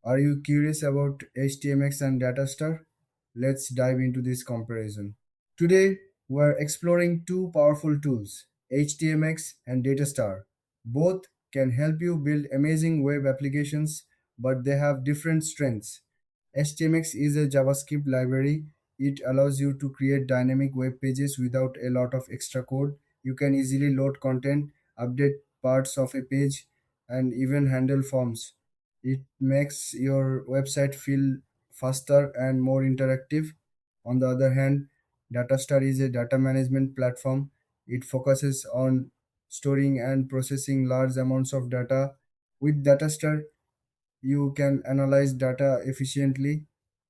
Are you curious about HTMX and Datastar? Let's dive into this comparison. Today, we're exploring two powerful tools, HTMX and Datastar. Both can help you build amazing web applications, but they have different strengths. HTMX is a JavaScript library. It allows you to create dynamic web pages without a lot of extra code. You can easily load content, update parts of a page, and even handle forms. It makes your website feel faster and more interactive. On the other hand, Datastar is a data management platform. It focuses on storing and processing large amounts of data. With Datastar, you can analyze data efficiently,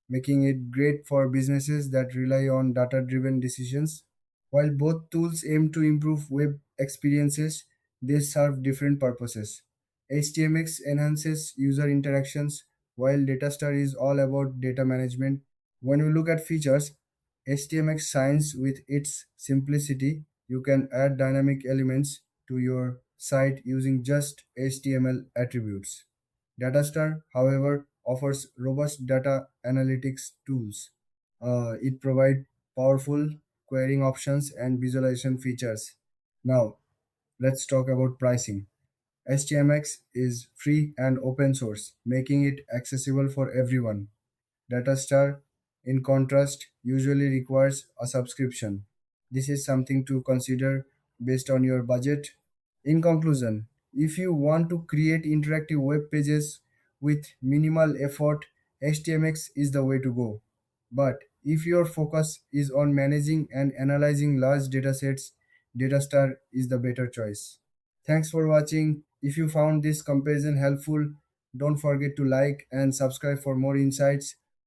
making it great for businesses that rely on data driven decisions. While both tools aim to improve web experiences, they serve different purposes. HTMX enhances user interactions, while Datastar is all about data management. When we look at features, HTMX shines with its simplicity. You can add dynamic elements to your site using just HTML attributes. Datastar, however, offers robust data analytics tools. It provides powerful querying options and visualization features. Now, let's talk about pricing. HTMX is free and open source, making it accessible for everyone. Datastar, in contrast, usually requires a subscription. This is something to consider based on your budget. In conclusion, if you want to create interactive web pages with minimal effort, HTMX is the way to go. But if your focus is on managing and analyzing large datasets, Datastar is the better choice. Thanks for watching. If you found this comparison helpful, don't forget to like and subscribe for more insights.